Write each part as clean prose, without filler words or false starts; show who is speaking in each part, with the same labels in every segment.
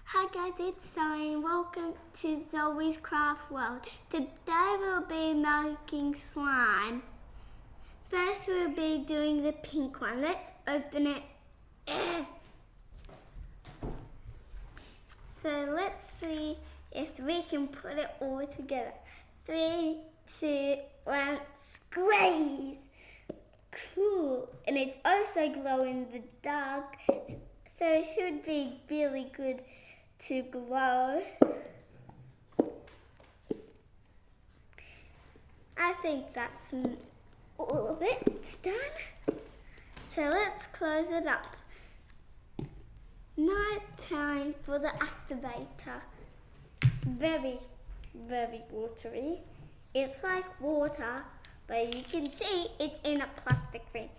Speaker 1: Hi guys, it's Zoe. Welcome to Zoe's Craft World. Today we'll be making slime. First we'll be doing the pink one. Let's open it. So let's see if we can put it all together. 3, 2, 1, squeeze! Cool. And it's also glow in the dark, so it should be really good to glow. I think that's all of it. It's done. So let's close it up. Night time for the activator. Very, very watery. It's like water, but you can see it's in a plastic thing.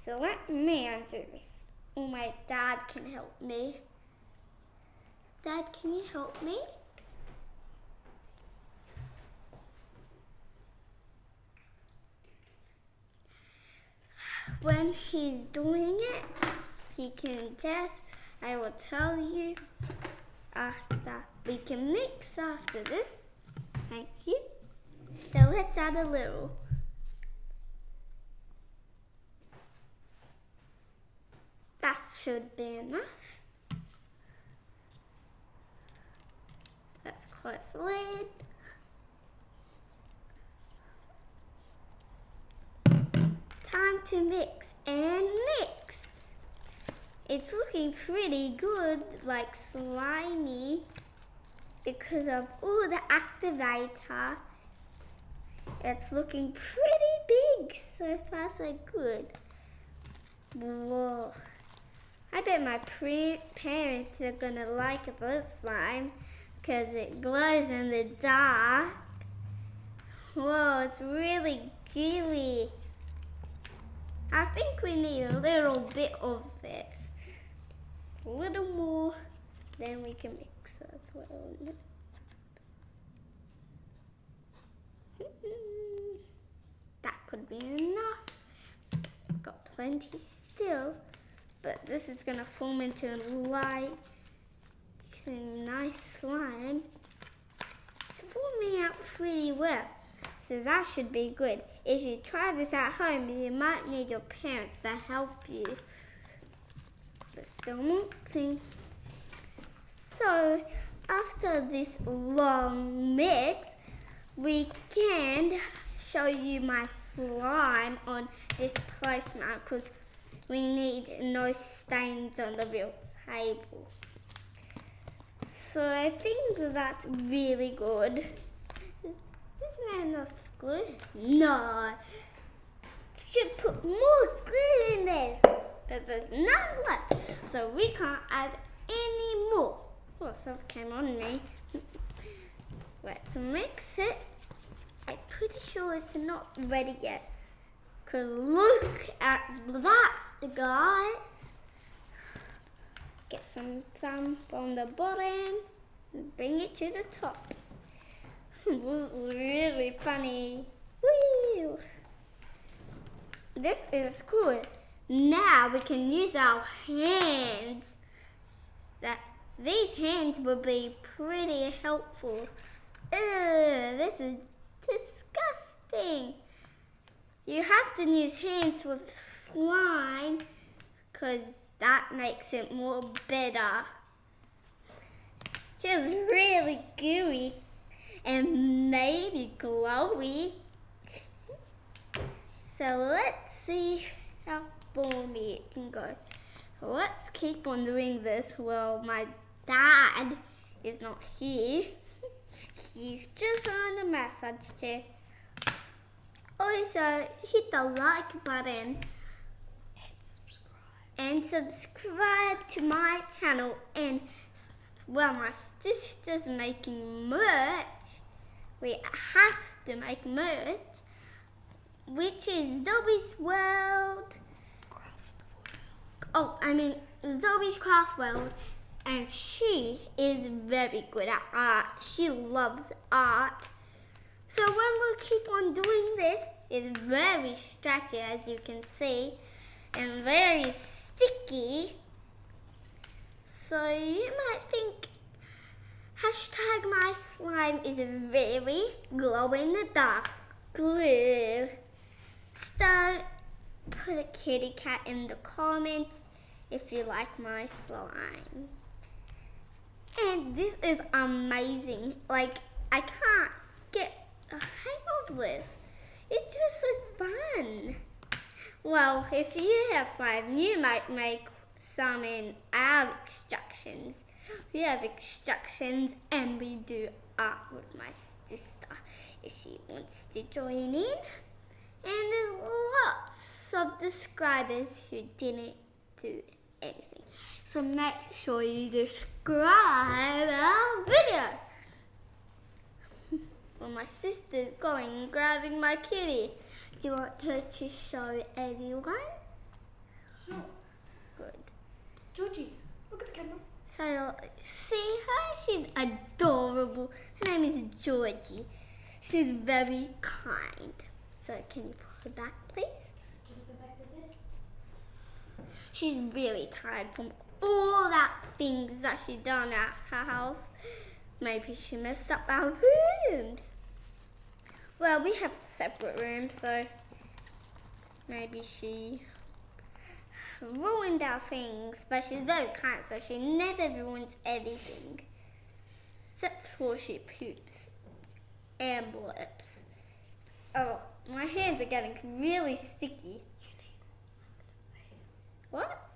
Speaker 1: So let me undo this. Oh, my dad can help me. Dad, can you help me? When he's doing it, he can I will tell you after. We can mix after this. Thank you. So let's add a little. That should be enough. Let's close the lid. Time to mix and mix. It's looking pretty good, like slimy, because of all the activator. It's looking pretty big. So far, so good. Whoa. I bet my parents are gonna like this slime because it glows in the dark. Whoa, it's really gooey. I think we need a little bit of it. A little more, then we can mix as well. That could be enough. Got plenty still. But this is going to form into a nice slime. It's forming out pretty well, so that should be good. If you try this at home, you might need your parents to help you. But still mixing. So after this long mix, we can show you my slime on this placemat because we need no stains on the real table. So I think that's really good. Isn't there enough glue? No. Should put more glue in there. But there's none left. So we can't add any more. Oh, something came on me. Let's mix it. I'm pretty sure it's not ready yet. Because look at that, guys. Get some from the bottom and bring it to the top. This is really funny. Woo! This is cool. Now we can use our hands. These hands will be pretty helpful. Ugh, this is disgusting. You have to use hands with slime because that makes it more better. It's really gooey and maybe glowy. So let's see how foamy it can go. Let's keep on doing this while my dad is not here. He's just on the massage chair. Also, hit the like button and subscribe to my channel. And well, my sister's making merch. We have to make merch, which is Zoe's World. Oh, I mean Zoe's Craft World. And she is very good at art. She loves art. So when we keep on doing this, it's very stretchy, as you can see, and very sticky. So you might think Hashtag my slime is very glow in the dark glue. So put a kitty cat in the comments if you like my slime. And this is amazing. Like, I can't get a hang of this. It's just so fun. Well, if you have slime, you might make some in our instructions. We have instructions and we do art with my sister if she wants to join in. And there's lots of subscribers who didn't do anything. So make sure you subscribe our video. Well, my sister's going and grabbing my kitty. Do you want her to show everyone?
Speaker 2: Sure.
Speaker 1: Good.
Speaker 2: Georgie, look at the camera.
Speaker 1: So, see her? She's adorable. Her name is Georgie. She's very kind. So, can you put her back, please?
Speaker 2: Can you go back to bed?
Speaker 1: She's really tired from all that things that she's done at her house. Maybe she messed up our rooms. Well, we have separate rooms, so maybe she ruined our things. But she's very kind, so she never ruins anything. Except for she poops and blips. Oh, my hands are getting really sticky. What?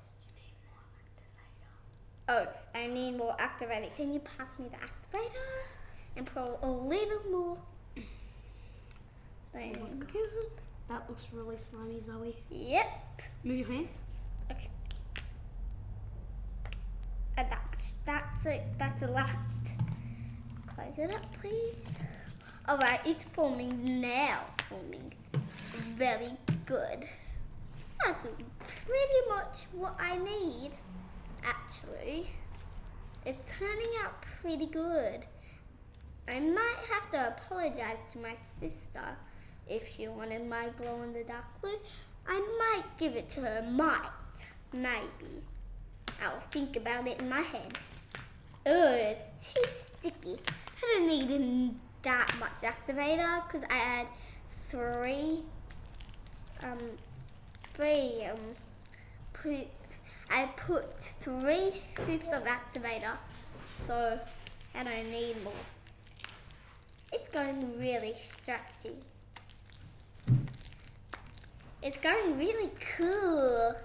Speaker 1: Oh, I need more activator. Can you pass me the activator? And put a little more. Thank you.
Speaker 2: That looks really slimy, Zoe.
Speaker 1: Yep.
Speaker 2: Move your hands.
Speaker 1: Okay. That's it. That's a lot. Close it up, please. Alright, it's forming now. Forming. Very good. That's pretty much what I need. Actually, it's turning out pretty good. I might have to apologize to my sister if she wanted my glow in the dark glue. I might give it to her. Maybe. I'll think about it in my head. Oh, it's too sticky. I don't need that much activator because I had I put 3 scoops of activator, so I don't need more. It's going really stretchy. It's going really cool.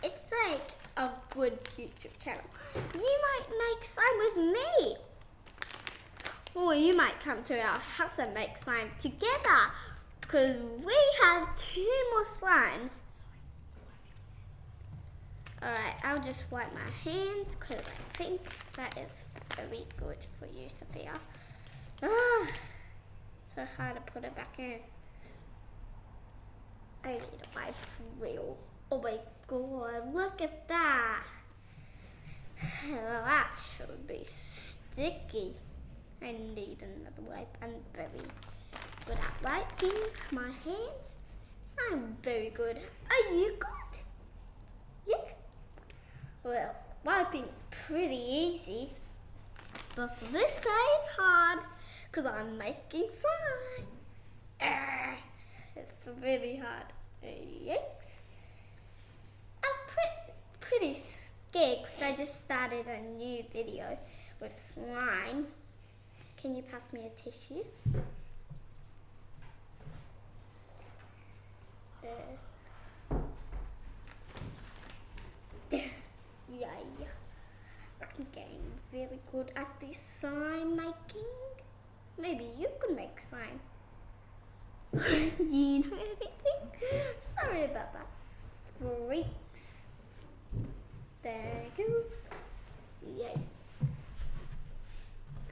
Speaker 1: It's like a good YouTube channel. You might make slime with me. Or you might come to our house and make slime together. Because we have 2 more slimes. Alright, I'll just wipe my hands because I think that is very good for you, Sophia. Ah, so hard to put it back in. I need to wipe real. Oh my god, look at that. That should be sticky. I need another wipe. I'm very good at wiping my hands. I'm very good. Are you good? Yeah. Well, wiping is pretty easy. But for this day it's hard because I'm making slime. It's really hard. Yikes. I'm pretty scared because I just started a new video with slime. Can you pass me a tissue? Yeah. I'm getting really good at this slime making. Maybe you could make slime. You know everything? Sorry about that, freaks. There you go. Yay.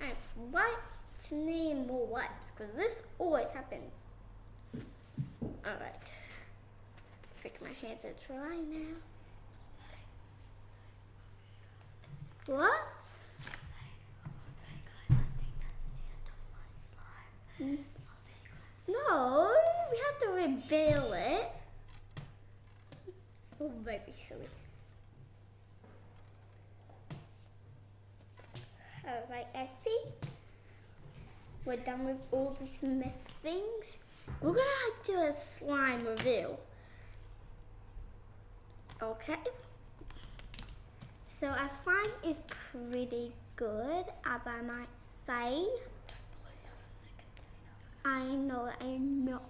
Speaker 1: And wipes need more wipes because this always happens. Alright. I think my hands are dry now. What? No, we have to reveal it. Oh, very silly. we're done with all these mess things, we're gonna do a slime reveal. Okay. So our slime is pretty good, as I might say. I know I'm not.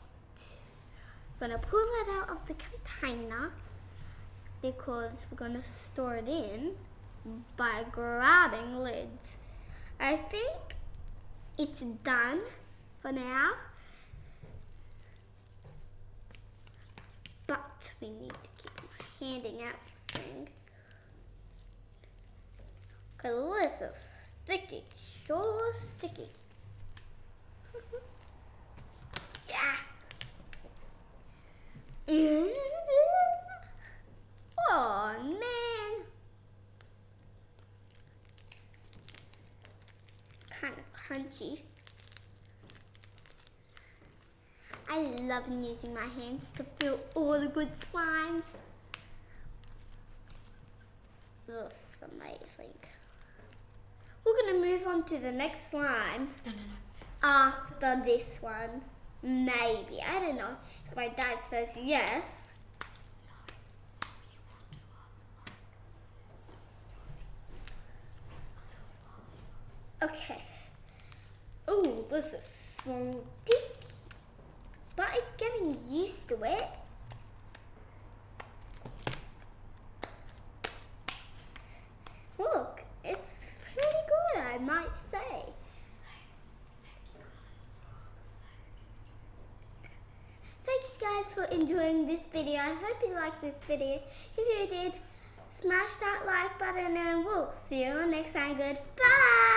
Speaker 1: I'm gonna pull it out of the container because we're gonna store it in by grabbing lids. I think it's done for now, but we need to keep handing out the thing. Cause this is sticky, sure sticky. Yeah. Oh man. Kind of crunchy. I love using my hands to feel all the good slimes. This is amazing. We're gonna move on to the next slime.
Speaker 2: No.
Speaker 1: After this one. Maybe. I don't know. If my dad says yes. Okay. Oh, this is sticky. But it's getting used to it. Look, it's pretty good, I might say. Thank you guys for enjoying this video. I hope you liked this video. If you did, smash that like button and we'll see you next time. Goodbye.